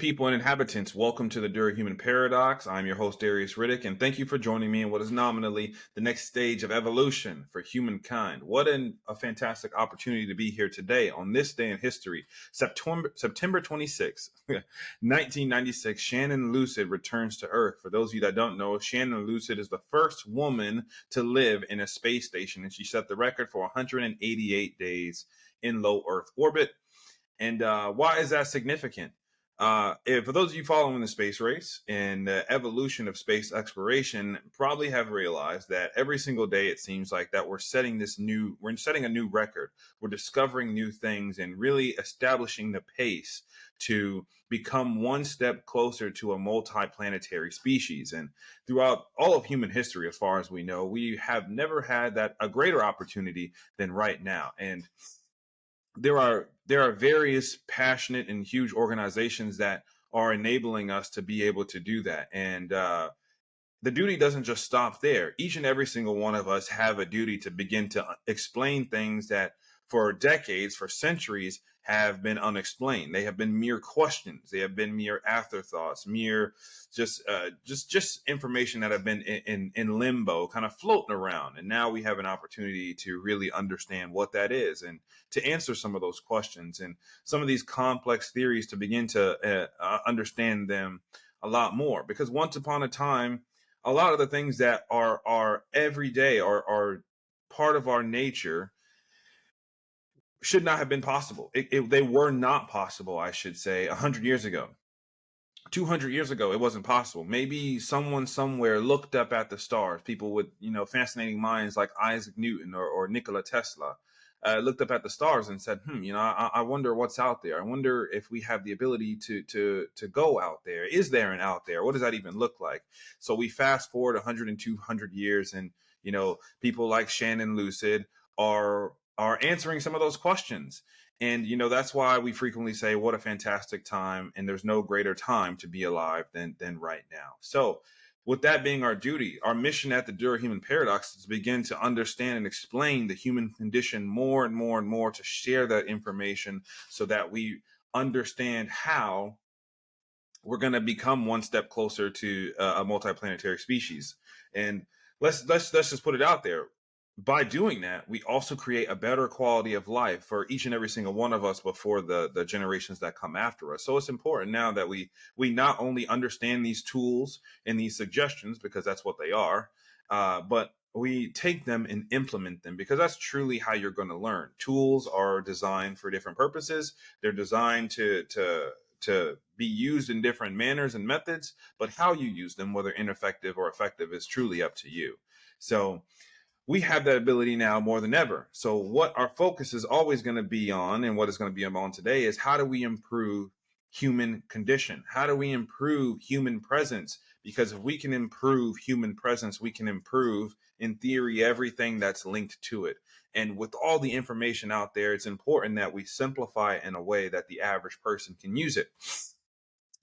people and inhabitants. Welcome to the Durahuman Paradox. I'm your host, Darius Riddick, and thank you for joining me in what is nominally the next stage of evolution for humankind. What a fantastic opportunity to be here today on this day in history, September 26th, 1996. Shannon Lucid returns to Earth. For those of you that don't know, Shannon Lucid is the first woman to live in a space station, and she set the record for 188 days in low Earth orbit. And why is that significant? For those of you following the space race and the evolution of space exploration, probably have realized that every single day it seems like that we're setting a new record. We're discovering new things and really establishing the pace to become one step closer to a multi-planetary species. And throughout all of human history, as far as we know, we have never had a greater opportunity than right now. And there are various passionate and huge organizations that are enabling us to be able to do that. And the duty doesn't just stop there. Each and every single one of us have a duty to begin to explain things that for decades, for centuries, have been unexplained. They have been mere questions. They have been mere afterthoughts, mere just information that have been in limbo, kind of floating around. And now we have an opportunity to really understand what that is and to answer some of those questions and some of these complex theories to begin to understand them a lot more. Because once upon a time, a lot of the things that are every day are part of our nature should not have been possible. They were not possible, I should say, 100 years ago. 200 years ago, it wasn't possible. Maybe someone somewhere looked up at the stars. People with, fascinating minds like Isaac Newton or Nikola Tesla looked up at the stars and said, I wonder what's out there. I wonder if we have the ability to go out there. Is there an out there? What does that even look like? So we fast forward 100 and 200 years, and people like Shannon Lucid are answering some of those questions. And, that's why we frequently say, what a fantastic time. And there's no greater time to be alive than right now. So with that being our duty, our mission at the Durahuman Paradox is to begin to understand and explain the human condition more and more and more, to share that information so that we understand how we're going to become one step closer to a multiplanetary species. And let's just put it out there. By doing that, we also create a better quality of life for each and every single one of us before the generations that come after us. So it's important now that we not only understand these tools and these suggestions, because that's what they are, but we take them and implement them, because that's truly how you're going to learn. Tools are designed for different purposes. They're designed to be used in different manners and methods, but how you use them, whether ineffective or effective, is truly up to you. So we have that ability now more than ever. So what our focus is always going to be on, and what is going to be on today, is how do we improve human condition? How do we improve human presence? Because if we can improve human presence, we can improve, in theory, everything that's linked to it. And with all the information out there, it's important that we simplify it in a way that the average person can use it.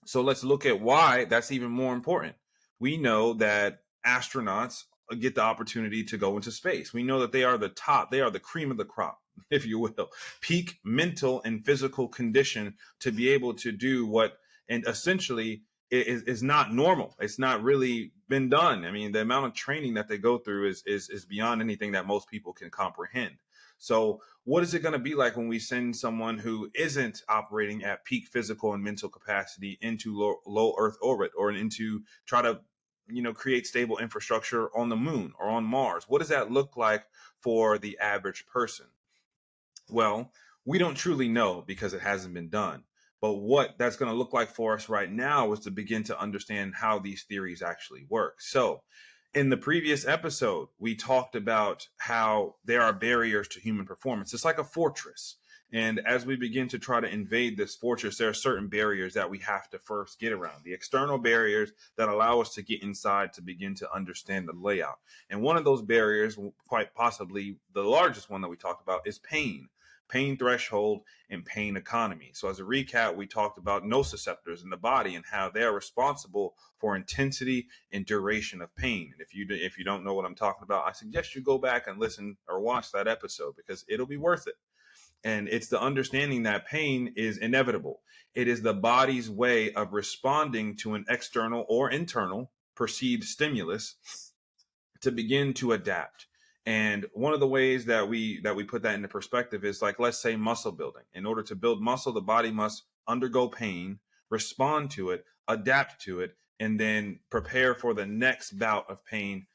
So let's look at why that's even more important. We know that astronauts get the opportunity to go into space. We know that they are the top, they are the cream of the crop, if you will, peak mental and physical condition to be able to do what, and essentially is not normal. It's not really been done. I mean, the amount of training that they go through is beyond anything that most people can comprehend. So what is it going to be like when we send someone who isn't operating at peak physical and mental capacity into low Earth orbit, or into try to create stable infrastructure on the moon or on Mars? What does that look like for the average person? Well, we don't truly know, because it hasn't been done. But what that's going to look like for us right now is to begin to understand how these theories actually work. So in the previous episode, we talked about how there are barriers to human performance. It's like a fortress. And as we begin to try to invade this fortress, there are certain barriers that we have to first get around. The external barriers that allow us to get inside to begin to understand the layout. And one of those barriers, quite possibly the largest one that we talked about, is pain threshold, and pain economy. So as a recap, we talked about nociceptors in the body and how they're responsible for intensity and duration of pain. And if you don't know what I'm talking about, I suggest you go back and listen or watch that episode, because it'll be worth it. And it's the understanding that pain is inevitable. It is the body's way of responding to an external or internal perceived stimulus to begin to adapt. And one of the ways that we put that into perspective is, like, let's say muscle building. In order to build muscle, the body must undergo pain, respond to it, adapt to it, and then prepare for the next bout of pain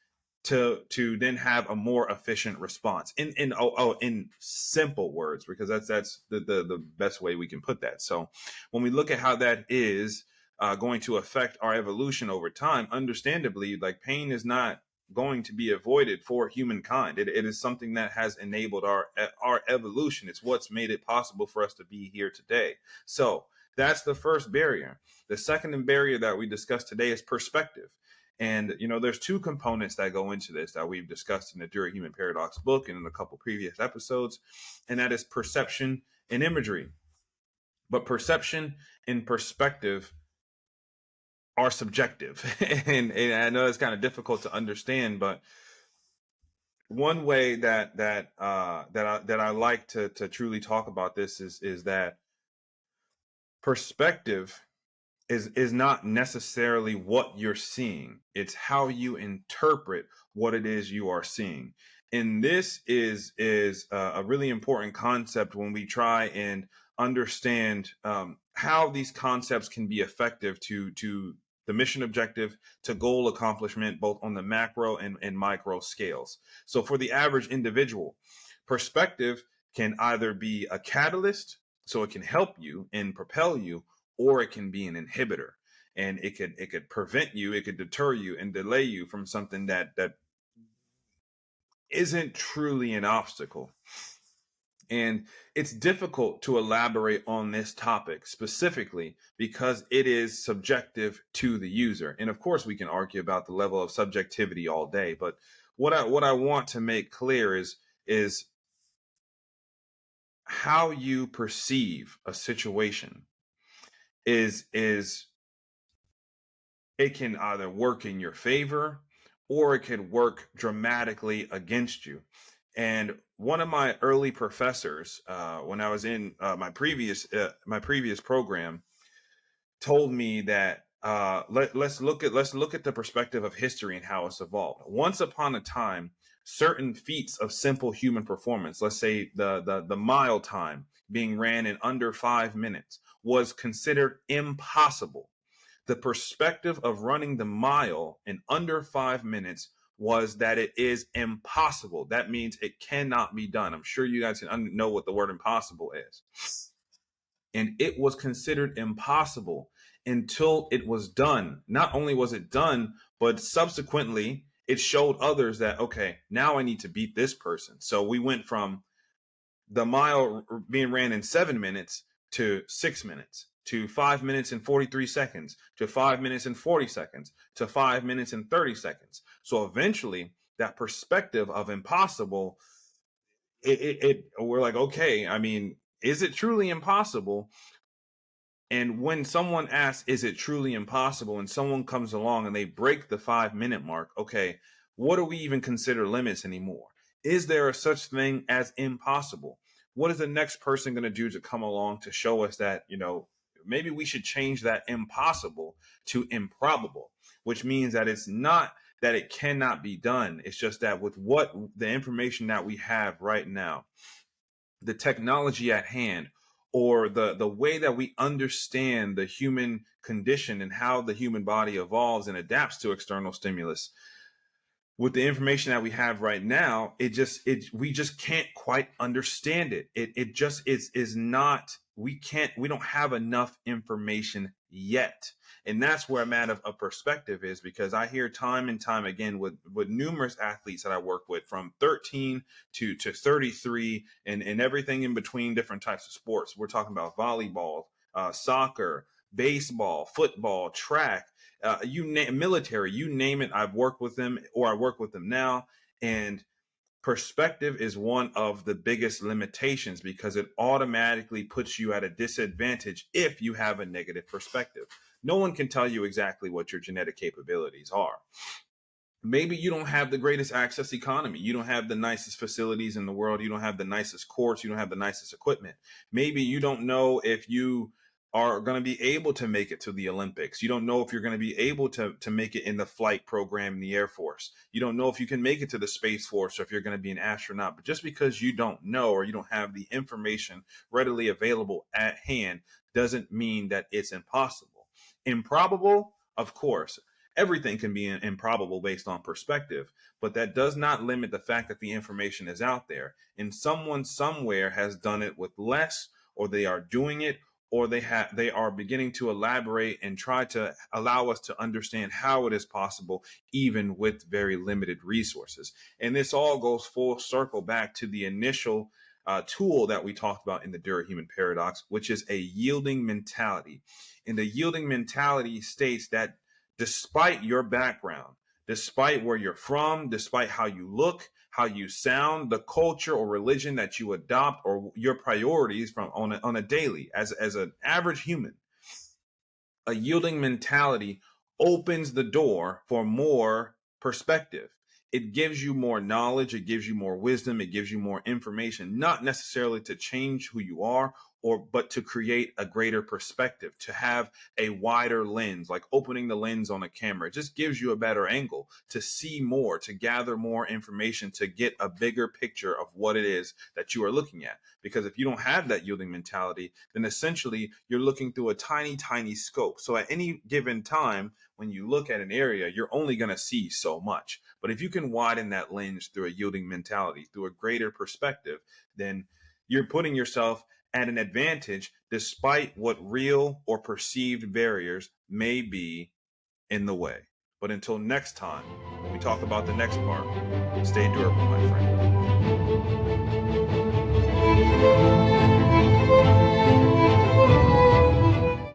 to then have a more efficient response. In simple words, because that's the best way we can put that. So when we look at how that is going to affect our evolution over time, understandably, like, pain is not going to be avoided for humankind. It is something that has enabled our evolution. It's what's made it possible for us to be here today. So that's the first barrier. The second barrier that we discussed today is perspective. And, there's two components that go into this that we've discussed in the Durahuman Paradox book and in a couple previous episodes, and that is perception and imagery. But perception and perspective are subjective. and I know it's kind of difficult to understand, but one way that I like to truly talk about this is that perspective is not necessarily what you're seeing. It's how you interpret what it is you are seeing. And this is a really important concept when we try and understand how these concepts can be effective to the mission objective, to goal accomplishment, both on the macro and micro scales. So for the average individual, perspective can either be a catalyst, so it can help you and propel you, or it can be an inhibitor, and it could prevent you, it could deter you and delay you from something that isn't truly an obstacle. And it's difficult to elaborate on this topic specifically because it is subjective to the user. And of course, we can argue about the level of subjectivity all day, but what I want to make clear is how you perceive a situation is it can either work in your favor or it could work dramatically against you. And one of my early professors, when I was in my previous program, told me that let's look at the perspective of history and how it's evolved. Once upon a time, certain feats of simple human performance, let's say the mile time being ran in under 5 minutes, was considered impossible. The perspective of running the mile in under 5 minutes was that it is impossible. That means it cannot be done. I'm sure you guys can know what the word impossible is. And it was considered impossible until it was done. Not only was it done, but subsequently it showed others that, okay, now I need to beat this person. So we went from the mile being ran in 7 minutes to 6 minutes, to 5 minutes and 43 seconds, to 5 minutes and 40 seconds, to 5 minutes and 30 seconds. So eventually that perspective of impossible, we're like, okay, I mean, is it truly impossible? And when someone asks, is it truly impossible? And someone comes along and they break the 5 minute mark, okay, what do we even consider limits anymore? Is there a such thing as impossible? What is the next person going to do to come along to show us that, maybe we should change that impossible to improbable, which means that it's not that it cannot be done. It's just that with what the information that we have right now, the technology at hand, or the way that we understand the human condition and how the human body evolves and adapts to external stimulus, with the information that we have right now, we just can't quite understand it. It just is not, we don't have enough information yet. And that's where a matter of perspective is, because I hear time and time again with numerous athletes that I work with, from 13 to 33 and everything in between, different types of sports. We're talking about volleyball, soccer, baseball, football, track, military, you name it. I've worked with them, or I work with them now. And perspective is one of the biggest limitations, because it automatically puts you at a disadvantage if you have a negative perspective. No one can tell you exactly what your genetic capabilities are. Maybe you don't have the greatest access economy. You don't have the nicest facilities in the world. You don't have the nicest courts. You don't have the nicest equipment. Maybe you don't know if you are going to be able to make it to the Olympics. You don't know if you're going to be able to make it in the flight program in the Air Force. You don't know if you can make it to the Space Force or if you're going to be an astronaut. But just because you don't know or you don't have the information readily available at hand doesn't mean that it's impossible. Improbable, of course. Everything can be improbable based on perspective, but that does not limit the fact that the information is out there and someone somewhere has done it with less, or they are doing it, or they are beginning to elaborate and try to allow us to understand how it is possible even with very limited resources. And this all goes full circle back to the initial tool that we talked about in the Durahuman paradox, which is a yielding mentality. And the yielding mentality states that despite your background, despite where you're from, despite how you look, how you sound, the culture or religion that you adopt, or your priorities from on a daily as an average human, a yielding mentality opens the door for more perspective. It gives you more knowledge, it gives you more wisdom, it gives you more information, not necessarily to change who you are, or but to create a greater perspective, to have a wider lens, like opening the lens on a camera. It just gives you a better angle to see more, to gather more information, to get a bigger picture of what it is that you are looking at. Because if you don't have that yielding mentality, then essentially you're looking through a tiny, tiny scope. So at any given time, when you look at an area, you're only going to see so much. But if you can widen that lens through a yielding mentality, through a greater perspective, then you're putting yourself at an advantage despite what real or perceived barriers may be in the way. But until next time, when we talk about the next part, stay durable, my friend.